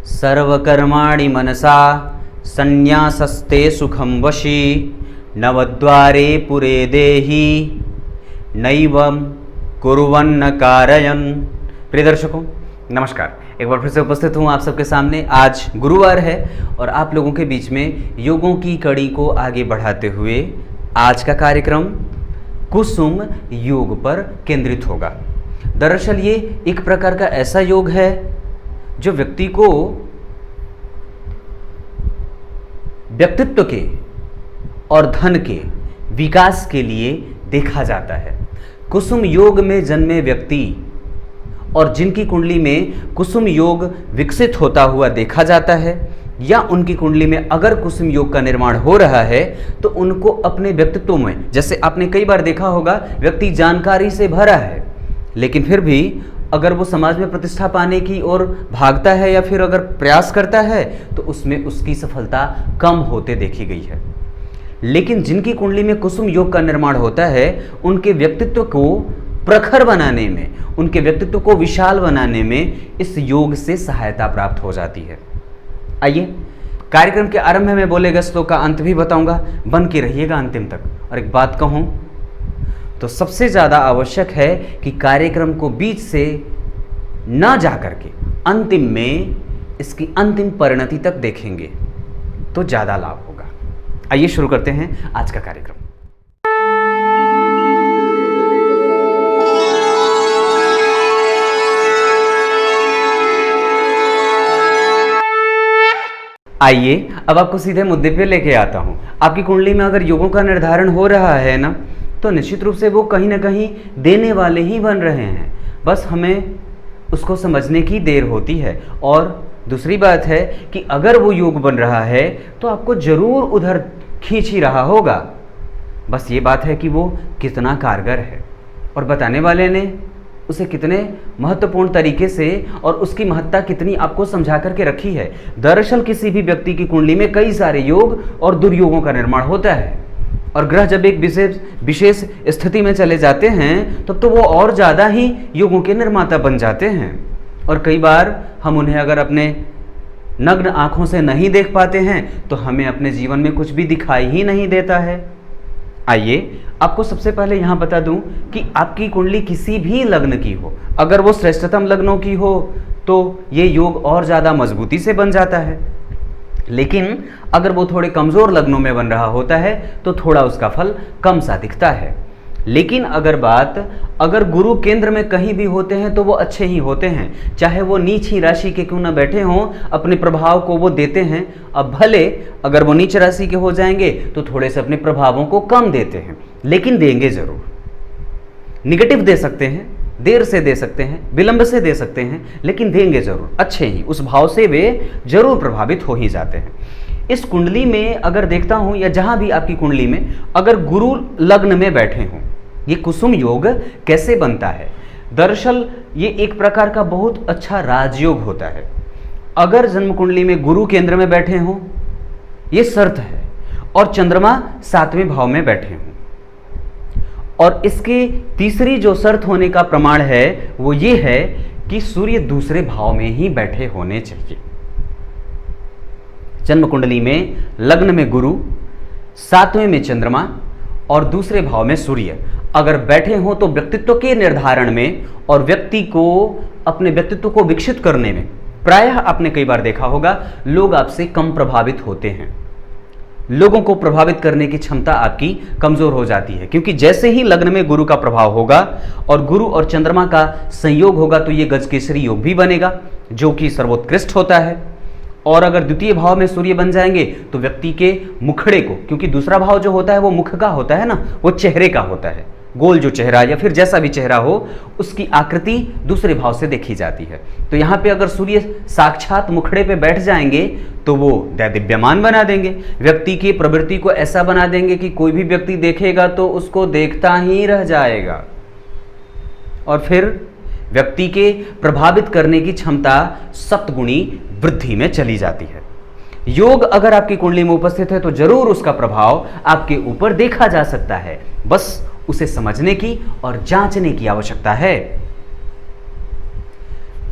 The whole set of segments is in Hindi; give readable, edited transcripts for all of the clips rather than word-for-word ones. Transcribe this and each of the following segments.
सर्वकर्माणि मनसा संन्यासस्ते सुखं वशी नवद्वारे पुरे देहि नैवं कुर्वन्न कारयन्। प्रिय दर्शकों नमस्कार, एक बार फिर से उपस्थित हूँ आप सबके सामने। आज गुरुवार है और आप लोगों के बीच में योगों की कड़ी को आगे बढ़ाते हुए आज का कार्यक्रम कुसुम योग पर केंद्रित होगा। दरअसल ये एक प्रकार का ऐसा योग है जो व्यक्ति को व्यक्तित्व के और धन के विकास के लिए देखा जाता है। कुसुम योग में जन्मे व्यक्ति और जिनकी कुंडली में कुसुम योग विकसित होता हुआ देखा जाता है या उनकी कुंडली में अगर कुसुम योग का निर्माण हो रहा है तो उनको अपने व्यक्तित्व में, जैसे आपने कई बार देखा होगा, व्यक्ति जानकारी से भरा है लेकिन फिर भी अगर वो समाज में प्रतिष्ठा पाने की ओर भागता है या फिर अगर प्रयास करता है तो उसमें उसकी सफलता कम होते देखी गई है। लेकिन जिनकी कुंडली में कुसुम योग का निर्माण होता है उनके व्यक्तित्व को प्रखर बनाने में, उनके व्यक्तित्व को विशाल बनाने में इस योग से सहायता प्राप्त हो जाती है। आइए कार्यक्रम के आरंभ में बोले गए श्लोक का अंत भी बताऊंगा, बन के रहिएगा अंतिम तक। और एक बात कहूं तो सबसे ज़्यादा आवश्यक है कि कार्यक्रम को बीच से ना जा करके अंतिम में इसकी अंतिम परिणति तक देखेंगे तो ज़्यादा लाभ होगा। आइए शुरू करते हैं आज का कार्यक्रम। आइए अब आपको सीधे मुद्दे पे लेके आता हूं। आपकी कुंडली में अगर योगों का निर्धारण हो रहा है ना, तो निश्चित रूप से वो कहीं ना कहीं देने वाले ही बन रहे हैं, बस हमें उसको समझने की देर होती है। और दूसरी बात है कि अगर वो योग बन रहा है तो आपको जरूर उधर खींच ही रहा होगा, बस ये बात है कि वो कितना कारगर है और बताने वाले ने उसे कितने महत्वपूर्ण तरीके से और उसकी महत्ता कितनी आपको समझा करके रखी है। दरअसल किसी भी व्यक्ति की कुंडली में कई सारे योग और दुर्योगों का निर्माण होता है और ग्रह जब एक विशेष स्थिति में चले जाते हैं तब तो वो और ज़्यादा ही योगों के निर्माता बन जाते हैं। और कई बार हम उन्हें अगर अपने नग्न आँखों से नहीं देख पाते हैं तो हमें अपने जीवन में कुछ भी दिखाई ही नहीं देता है। आइए आपको सबसे पहले यहाँ बता दूं कि आपकी कुंडली किसी भी लग्न की हो, अगर वो श्रेष्ठतम लग्नों की हो तो ये योग और ज़्यादा मजबूती से बन जाता है। लेकिन अगर वो थोड़े कमज़ोर लग्नों में बन रहा होता है तो थोड़ा उसका फल कम सा दिखता है। लेकिन अगर गुरु केंद्र में कहीं भी होते हैं तो वो अच्छे ही होते हैं, चाहे वो नीच ही राशि के क्यों ना बैठे हों, अपने प्रभाव को वो देते हैं। अब भले अगर वो नीच राशि के हो जाएंगे तो थोड़े से अपने प्रभावों को कम देते हैं, लेकिन देंगे जरूर। निगेटिव दे सकते हैं, देर से दे सकते हैं, विलंब से दे सकते हैं, लेकिन देंगे जरूर अच्छे ही। उस भाव से वे जरूर प्रभावित हो ही जाते हैं। इस कुंडली में अगर देखता हूं या जहां भी आपकी कुंडली में अगर गुरु लग्न में बैठे हों, ये कुसुम योग कैसे बनता है? दरअसल ये एक प्रकार का बहुत अच्छा राजयोग होता है। अगर जन्म कुंडली में गुरु केंद्र में बैठे हों, ये शर्त है, और चंद्रमा 7वें भाव में बैठे हों। और इसके तीसरी जो शर्त होने का प्रमाण है वो ये है कि सूर्य दूसरे भाव में ही बैठे होने चाहिए। जन्म कुंडली में लग्न में गुरु, 7वें में चंद्रमा और दूसरे भाव में सूर्य अगर बैठे हों तो व्यक्तित्व के निर्धारण में और व्यक्ति को अपने व्यक्तित्व को विकसित करने में प्रायः आपने कई बार देखा होगा लोग आपसे कम प्रभावित होते हैं। लोगों को प्रभावित करने की क्षमता आपकी कमजोर हो जाती है, क्योंकि जैसे ही लग्न में गुरु का प्रभाव होगा और गुरु और चंद्रमा का संयोग होगा तो ये गजकेसरी योग भी बनेगा जो कि सर्वोत्कृष्ट होता है। और अगर द्वितीय भाव में सूर्य बन जाएंगे तो व्यक्ति के मुखड़े को, क्योंकि दूसरा भाव जो होता है वो मुख का होता है ना, वो चेहरे का होता है, गोल जो चेहरा या फिर जैसा भी चेहरा हो उसकी आकृति दूसरे भाव से देखी जाती है। तो यहाँ पे अगर सूर्य साक्षात मुखड़े पे बैठ जाएंगे तो वो दैदिव्यमान बना देंगे, व्यक्ति की प्रवृत्ति को ऐसा बना देंगे कि कोई भी व्यक्ति देखेगा तो उसको देखता ही रह जाएगा और फिर व्यक्ति के प्रभावित करने की क्षमता सप्तगुणी वृद्धि में चली जाती है। योग अगर आपकी कुंडली में उपस्थित है तो जरूर उसका प्रभाव आपके ऊपर देखा जा सकता है, बस उसे समझने की और जांचने की आवश्यकता है।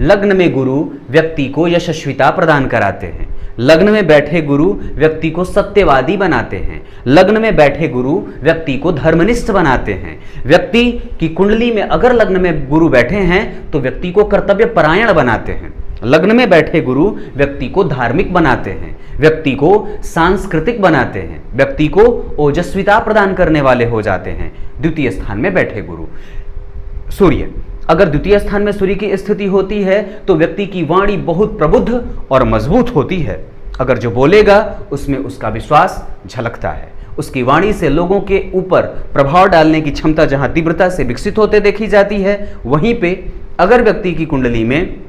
लग्न में गुरु व्यक्ति को यशस्विता प्रदान कराते हैं। लग्न में बैठे गुरु व्यक्ति को सत्यवादी बनाते हैं। लग्न में बैठे गुरु व्यक्ति को धर्मनिष्ठ बनाते हैं। व्यक्ति की कुंडली में अगर लग्न में गुरु बैठे हैं तो व्यक्ति को कर्तव्य परायण बनाते हैं। लग्न में बैठे गुरु व्यक्ति को धार्मिक बनाते हैं, व्यक्ति को सांस्कृतिक बनाते हैं, व्यक्ति को ओजस्विता प्रदान करने वाले हो जाते हैं। द्वितीय स्थान में बैठे गुरु सूर्य, अगर द्वितीय स्थान में सूर्य की स्थिति होती है तो व्यक्ति की वाणी बहुत प्रबुद्ध और मजबूत होती है। अगर जो बोलेगा उसमें उसका विश्वास झलकता है। उसकी वाणी से लोगों के ऊपर प्रभाव डालने की क्षमता जहां तीव्रता से विकसित होते देखी जाती है, वहीं पे अगर व्यक्ति की कुंडली में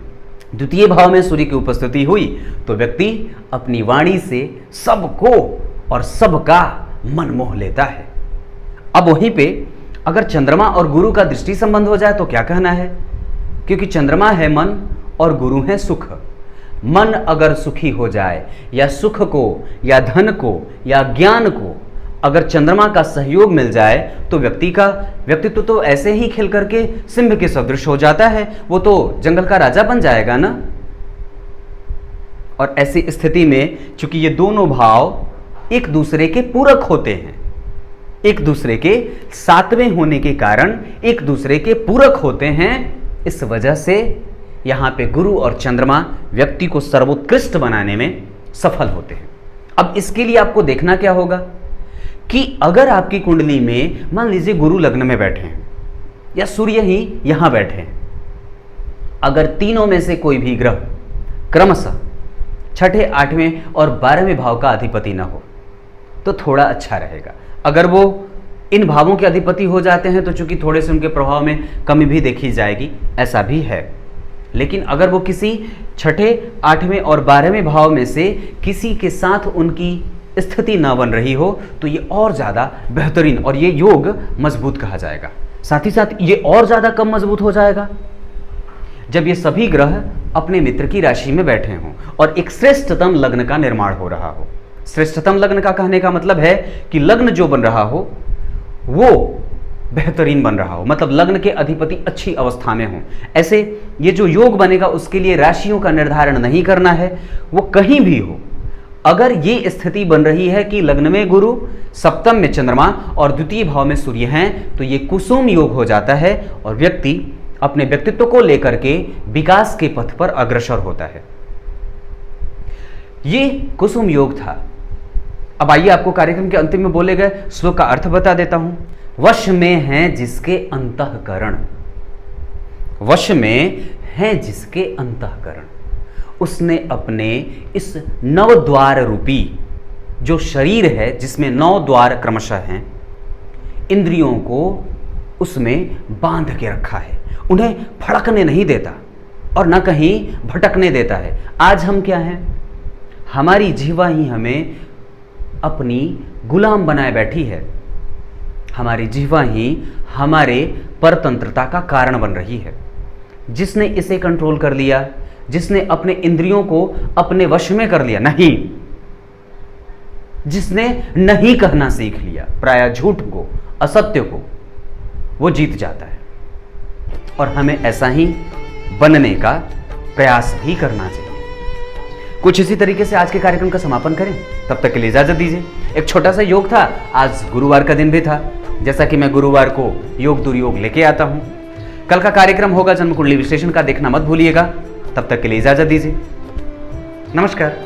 द्वितीय भाव में सूर्य की उपस्थिति हुई तो व्यक्ति अपनी वाणी से सबको और सबका मन मोह लेता है। अब वहीं पे अगर चंद्रमा और गुरु का दृष्टि संबंध हो जाए तो क्या कहना है, क्योंकि चंद्रमा है मन और गुरु है सुख। मन अगर सुखी हो जाए या सुख को या धन को या ज्ञान को अगर चंद्रमा का सहयोग मिल जाए तो व्यक्ति का व्यक्तित्व तो ऐसे ही खिल करके सिंह के सदृश हो जाता है, वो तो जंगल का राजा बन जाएगा ना। और ऐसी स्थिति में चूंकि ये दोनों भाव एक दूसरे के पूरक होते हैं, एक दूसरे के सातवें होने के कारण एक दूसरे के पूरक होते हैं, इस वजह से यहां पे गुरु और चंद्रमा व्यक्ति को सर्वोत्कृष्ट बनाने में सफल होते हैं। अब इसके लिए आपको देखना क्या होगा कि अगर आपकी कुंडली में मान लीजिए गुरु लग्न में बैठे हैं या सूर्य ही यहां बैठे हैं, अगर तीनों में से कोई भी ग्रह क्रमशः छठे, आठवें और 12वें भाव का अधिपति ना हो तो थोड़ा अच्छा रहेगा। अगर वो इन भावों के अधिपति हो जाते हैं तो चूंकि थोड़े से उनके प्रभाव में कमी भी देखी जाएगी, ऐसा भी है। लेकिन अगर वो किसी छठे, 8वें और 12वें भाव में से किसी के साथ उनकी स्थिति ना बन रही हो तो ये और ज़्यादा बेहतरीन और ये योग मजबूत कहा जाएगा। साथ ही साथ ये और ज़्यादा कम मजबूत हो जाएगा जब ये सभी ग्रह अपने मित्र की राशि में बैठे हों और एक श्रेष्ठतम लग्न का निर्माण हो रहा हो। श्रेष्ठतम लग्न का कहने का मतलब है कि लग्न जो बन रहा हो वो बेहतरीन बन रहा हो, मतलब लग्न के अधिपति अच्छी अवस्था में हो। ऐसे ये जो योग बनेगा उसके लिए राशियों का निर्धारण नहीं करना है, वो कहीं भी हो। अगर ये स्थिति बन रही है कि लग्न में गुरु, सप्तम में चंद्रमा और द्वितीय भाव में सूर्य हैं तो ये कुसुम योग हो जाता है और व्यक्ति अपने व्यक्तित्व को लेकर के विकास के पथ पर अग्रसर होता है। ये कुसुम योग था। अब आइए आपको कार्यक्रम के अंतिम में बोले गए श्लोक का अर्थ बता देता हूं। वश में है जिसके अंतःकरण, वश में है जिसके अंतःकरण, उसने अपने इस नवद्वार रूपी जो शरीर है जिसमें 9 द्वार क्रमशः हैं, इंद्रियों को उसमें बांध के रखा है, उन्हें फड़कने नहीं देता और न कहीं भटकने देता है। आज हम क्या हैं, हमारी जीवा ही हमें अपनी गुलाम बनाए बैठी है। हमारी जीवा ही हमारे परतंत्रता का कारण बन रही है। जिसने इसे कंट्रोल कर लिया, जिसने अपने इंद्रियों को अपने वश में कर लिया, नहीं, जिसने नहीं कहना सीख लिया, प्रायः झूठ को, असत्य को, वो जीत जाता है। और हमें ऐसा ही बनने का प्रयास भी करना चाहिए। कुछ इसी तरीके से आज के कार्यक्रम का समापन करें, तब तक के लिए इजाजत दीजिए। एक छोटा सा योग था, आज गुरुवार का दिन भी था, जैसा कि मैं गुरुवार को योग दुर्योग लेके आता हूं। कल का कार्यक्रम होगा जन्म कुंडली विश्लेषण का, देखना मत भूलिएगा। तब तक के लिए इजाजत दीजिए। नमस्कार।